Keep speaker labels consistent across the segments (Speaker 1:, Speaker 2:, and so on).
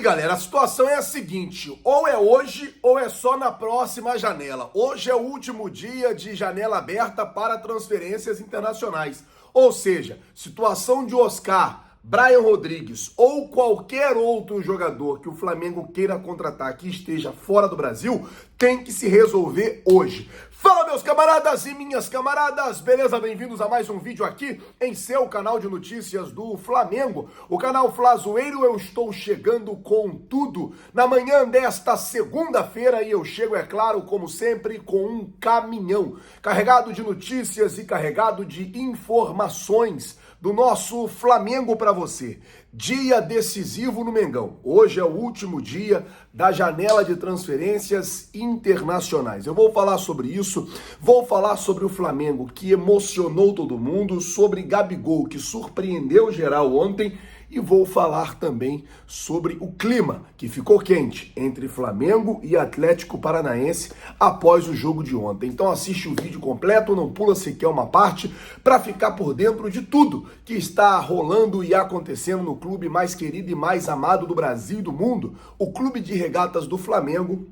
Speaker 1: galera, a situação é a seguinte, ou é hoje ou é só na próxima janela. Hoje é o último dia de janela aberta para transferências internacionais. Ou seja, situação de Oscar, Brian Rodrigues ou qualquer outro jogador que o Flamengo queira contratar que esteja fora do Brasil, tem que se resolver hoje. Fala, meus camaradas e minhas camaradas, beleza? Bem-vindos a mais um vídeo aqui em seu canal de notícias do Flamengo, o canal Flazoeiro. Eu estou chegando com tudo na manhã desta segunda-feira e eu chego, é claro, como sempre, com um caminhão carregado de notícias e carregado de informações do nosso Flamengo para você. Dia decisivo no Mengão. Hoje é o último dia da janela de transferências internacionais. Eu vou falar sobre isso, vou falar sobre o Flamengo que emocionou todo mundo, sobre Gabigol que surpreendeu geral ontem e vou falar também sobre o clima que ficou quente entre Flamengo e Atlético Paranaense após o jogo de ontem. Então assiste o vídeo completo, não pula sequer uma parte, para ficar por dentro de tudo que está rolando e acontecendo no clube mais querido e mais amado do Brasil e do mundo, o Clube de Regatas do Flamengo,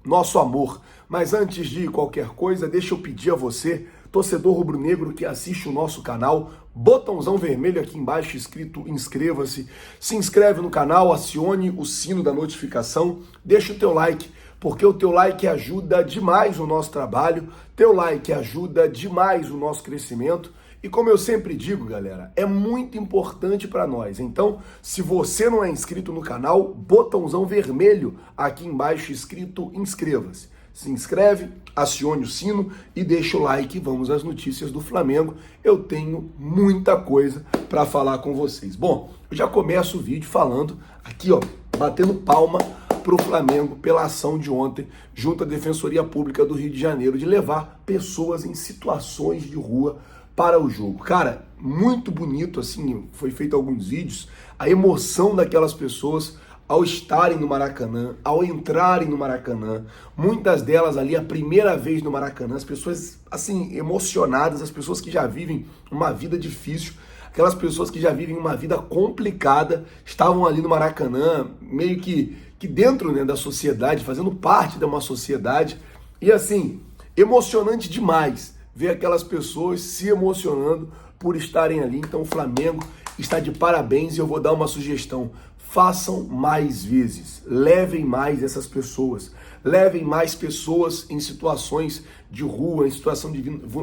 Speaker 1: nosso amor. Mas antes de qualquer coisa, deixa eu pedir a você, torcedor rubro-negro que assiste o nosso canal, botãozão vermelho aqui embaixo escrito inscreva-se, se inscreve no canal, acione o sino da notificação, deixa o teu like, porque o teu like ajuda demais o nosso trabalho, teu like ajuda demais o nosso crescimento. E como eu sempre digo, galera, é muito importante para nós. Então, se você não é inscrito no canal, botãozão vermelho aqui embaixo escrito inscreva-se. Se inscreve, acione o sino e deixa o like. Vamos às notícias do Flamengo. Eu tenho muita coisa para falar com vocês. Bom, eu já começo o vídeo falando aqui, ó, batendo palma para o Flamengo pela ação de ontem junto à Defensoria Pública do Rio de Janeiro de levar pessoas em situações de rua para o jogo. Cara, muito bonito, assim, foi feito alguns vídeos, a emoção daquelas pessoas ao estarem no Maracanã, ao entrarem no Maracanã, muitas delas ali a primeira vez no Maracanã, as pessoas, assim, emocionadas, as pessoas que já vivem uma vida difícil, aquelas pessoas que já vivem uma vida complicada, estavam ali no Maracanã, meio que dentro, né, da sociedade, fazendo parte de uma sociedade, e assim, emocionante demais ver aquelas pessoas se emocionando por estarem ali. Então o Flamengo está de parabéns e eu vou dar uma sugestão. Façam mais vezes, levem mais essas pessoas, levem mais pessoas em situações de rua, em situação de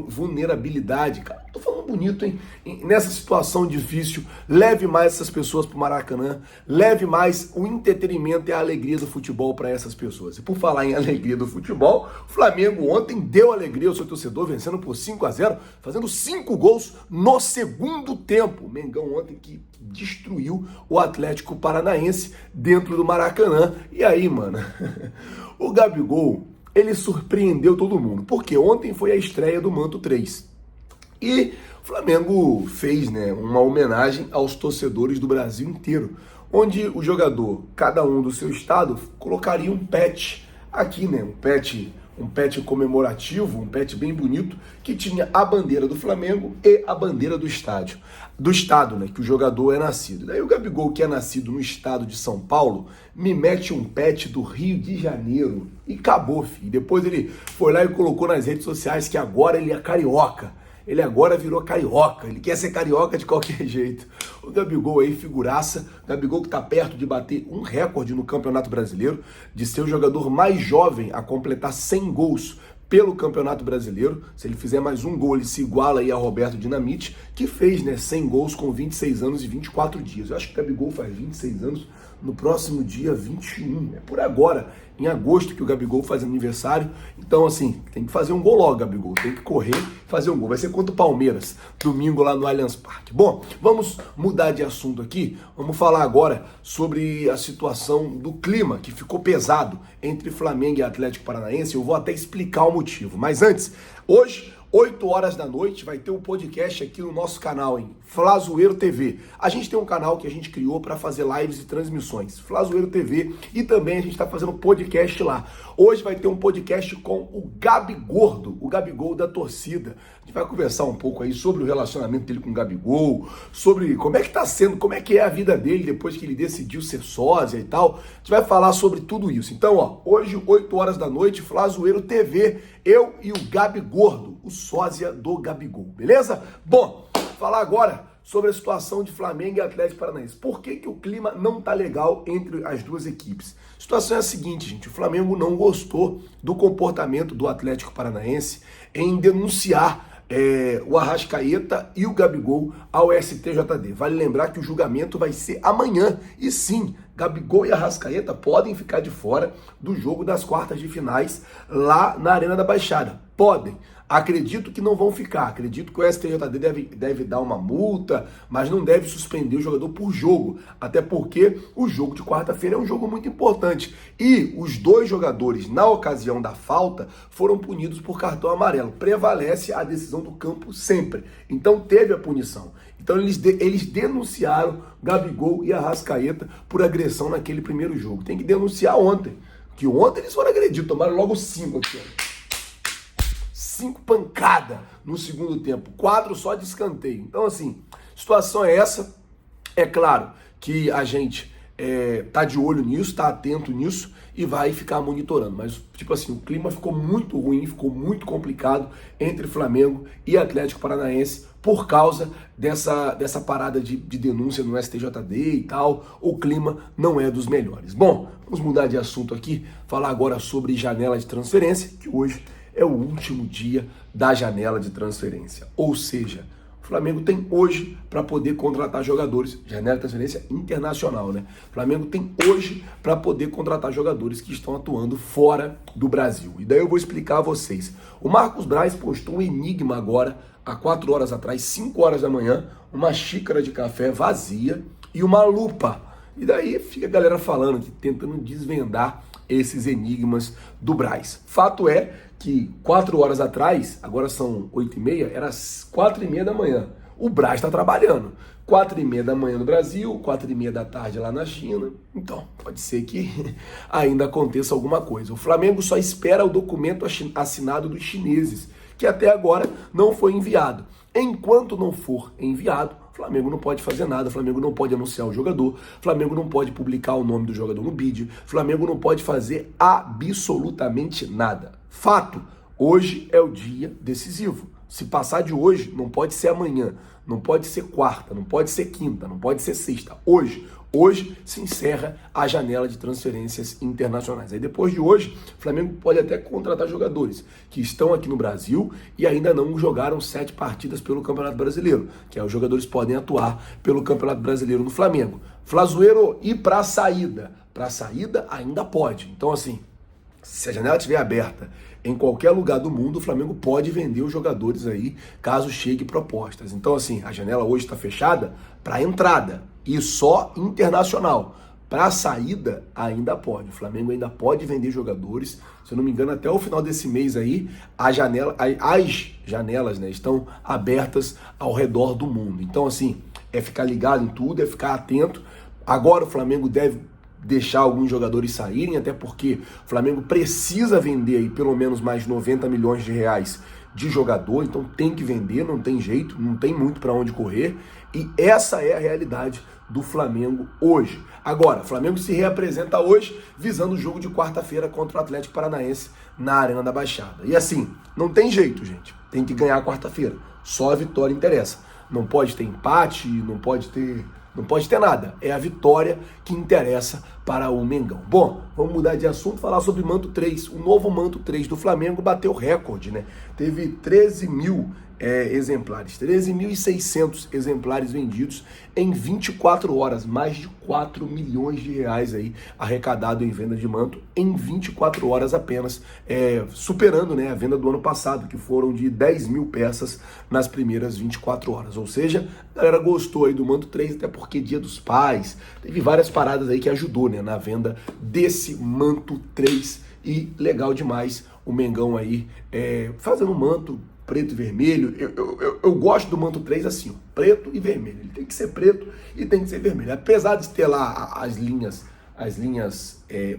Speaker 1: vulnerabilidade. Cara, tô falando bonito, hein? Nessa situação difícil, leve mais essas pessoas pro Maracanã, leve mais o entretenimento e a alegria do futebol para essas pessoas. E por falar em alegria do futebol, o Flamengo ontem deu alegria ao seu torcedor, vencendo por 5-0, fazendo 5 gols no segundo tempo. O Mengão ontem que destruiu o Atlético Paranaense dentro do Maracanã. E aí, mano, o Gabigol, ele surpreendeu todo mundo, porque ontem foi a estreia do Manto 3. E o Flamengo fez, né, uma homenagem aos torcedores do Brasil inteiro, onde o jogador, cada um do seu estado, colocaria um patch aqui, né, um patch comemorativo, um patch bem bonito, que tinha a bandeira do Flamengo e a bandeira do estado, né, que o jogador é nascido. Daí o Gabigol, que é nascido no estado de São Paulo, me mete um patch do Rio de Janeiro e acabou, filho. Depois ele foi lá e colocou nas redes sociais que agora ele é carioca. Ele agora virou carioca, ele quer ser carioca de qualquer jeito. O Gabigol aí, figuraça, Gabigol que tá perto de bater um recorde no Campeonato Brasileiro, de ser o jogador mais jovem a completar 100 gols pelo Campeonato Brasileiro. Se ele fizer mais um gol, ele se iguala aí a Roberto Dinamite, que fez, né, 100 gols com 26 anos e 24 dias. Eu acho que o Gabigol faz 26 anos no próximo dia 21, é por agora, em agosto, que o Gabigol faz aniversário. Então, assim, tem que fazer um gol logo, Gabigol, tem que correr e fazer um gol. Vai ser contra o Palmeiras, domingo lá no Allianz Parque. Bom, vamos mudar de assunto aqui, vamos falar agora sobre a situação do clima, que ficou pesado entre Flamengo e Atlético Paranaense. Eu vou até explicar o motivo, mas antes, Hoje, 8 horas da noite, vai ter um podcast aqui no nosso canal, em Flazoeiro TV. A gente tem um canal que a gente criou para fazer lives e transmissões, Flazoeiro TV, e também a gente está fazendo podcast lá. Hoje vai ter um podcast com o Gabigordo, o Gabigol da torcida. A gente vai conversar um pouco aí sobre o relacionamento dele com o Gabigol, sobre como é que tá sendo, como é que é a vida dele depois que ele decidiu ser sósia e tal. A gente vai falar sobre tudo isso. Então, ó, hoje, 8 horas da noite, Flazoeiro TV, eu e o Gabigordo, o sósia do Gabigol, beleza? Bom, falar agora sobre a situação de Flamengo e Atlético Paranaense. Por que o clima não tá legal entre as duas equipes? A situação é a seguinte, gente, o Flamengo não gostou do comportamento do Atlético Paranaense em denunciar o Arrascaeta e o Gabigol ao STJD. Vale lembrar que o julgamento vai ser amanhã. E sim, Gabigol e Arrascaeta podem ficar de fora do jogo das quartas de finais lá na Arena da Baixada. Podem. Acredito que não vão ficar. Acredito que o STJD deve dar uma multa, mas não deve suspender o jogador por jogo. Até porque o jogo de quarta-feira é um jogo muito importante. E os dois jogadores, na ocasião da falta, foram punidos por cartão amarelo. Prevalece a decisão do campo sempre. Então teve a punição. Então eles denunciaram Gabigol e Arrascaeta por agressão naquele primeiro jogo. Tem que denunciar ontem. Que ontem eles foram agredidos, tomaram logo 5 aqui, ó. 5 pancadas no segundo tempo, 4 só de escanteio. Então, assim, a situação é essa. É claro que a gente tá de olho nisso, tá atento nisso e vai ficar monitorando. Mas, tipo assim, o clima ficou muito ruim, ficou muito complicado entre Flamengo e Atlético Paranaense por causa dessa parada de denúncia no STJD e tal. O clima não é dos melhores. Bom, vamos mudar de assunto aqui, falar agora sobre janela de transferência, que hoje é o último dia da janela de transferência. Ou seja, o Flamengo tem hoje para poder contratar jogadores, janela de transferência internacional, né? O Flamengo tem hoje para poder contratar jogadores que estão atuando fora do Brasil. E daí eu vou explicar a vocês. O Marcos Braz postou um enigma agora, há 4 horas atrás, 5 horas da manhã, uma xícara de café vazia e uma lupa. E daí fica a galera falando, tentando desvendar esses enigmas do Braz. Fato é que 4 horas atrás, agora são 8h30, era 4h30 da manhã. O Braz está trabalhando. 4h30 da manhã no Brasil, 4h30 da tarde lá na China. Então, pode ser que ainda aconteça alguma coisa. O Flamengo só espera o documento assinado dos chineses, que até agora não foi enviado. Enquanto não for enviado, o Flamengo não pode fazer nada, o Flamengo não pode anunciar o jogador, o Flamengo não pode publicar o nome do jogador no bid, o Flamengo não pode fazer absolutamente nada. Fato, hoje é o dia decisivo. Se passar de hoje, não pode ser amanhã, não pode ser quarta, não pode ser quinta, não pode ser sexta. Hoje se encerra a janela de transferências internacionais. Aí depois de hoje, o Flamengo pode até contratar jogadores que estão aqui no Brasil e ainda não jogaram 7 partidas pelo Campeonato Brasileiro, que é os jogadores podem atuar pelo Campeonato Brasileiro no Flamengo. Flazoeiro, e para a saída? Para a saída ainda pode. Então assim, se a janela estiver aberta em qualquer lugar do mundo, o Flamengo pode vender os jogadores aí, caso chegue propostas. Então, assim, a janela hoje está fechada para entrada e só internacional. Para saída, ainda pode. O Flamengo ainda pode vender jogadores. Se eu não me engano, até o final desse mês aí, as janelas, né, estão abertas ao redor do mundo. Então, assim, é ficar ligado em tudo, é ficar atento. Agora o Flamengo deve deixar alguns jogadores saírem, até porque o Flamengo precisa vender aí pelo menos mais 90 milhões de reais de jogador, então tem que vender, não tem jeito, não tem muito para onde correr, e essa é a realidade do Flamengo hoje. Agora, o Flamengo se reapresenta hoje visando o jogo de quarta-feira contra o Atlético Paranaense na Arena da Baixada. E assim, não tem jeito, gente, tem que ganhar quarta-feira, só a vitória interessa. Não pode ter empate, não pode ter nada. É a vitória que interessa para o Mengão. Bom, vamos mudar de assunto, falar sobre Manto 3. O novo Manto 3 do Flamengo bateu recorde, né? Teve 13 mil exemplares, 13.600 exemplares vendidos em 24 horas, mais de 4 milhões de reais aí arrecadado em venda de manto em 24 horas apenas, superando, né, a venda do ano passado, que foram de 10 mil peças nas primeiras 24 horas, ou seja, a galera gostou aí do Manto 3, até porque Dia dos Pais, teve várias paradas aí que ajudou, né, na venda desse Manto 3 e legal demais o Mengão aí fazendo um manto preto e vermelho. Eu gosto do manto 3 assim, ó, preto e vermelho. Ele tem que ser preto e tem que ser vermelho. Apesar de ter lá as linhas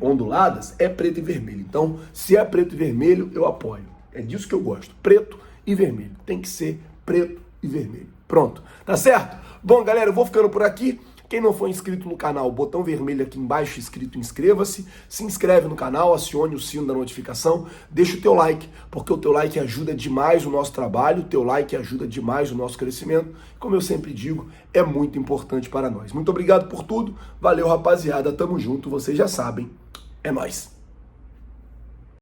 Speaker 1: onduladas, é preto e vermelho. Então, se é preto e vermelho, eu apoio. É disso que eu gosto. Preto e vermelho. Tem que ser preto e vermelho. Pronto. Tá certo? Bom, galera, eu vou ficando por aqui. Quem não for inscrito no canal, o botão vermelho aqui embaixo escrito inscreva-se, se inscreve no canal, acione o sino da notificação, deixa o teu like, porque o teu like ajuda demais o nosso trabalho, o teu like ajuda demais o nosso crescimento, como eu sempre digo, é muito importante para nós. Muito obrigado por tudo, valeu rapaziada, tamo junto, vocês já sabem, é nóis.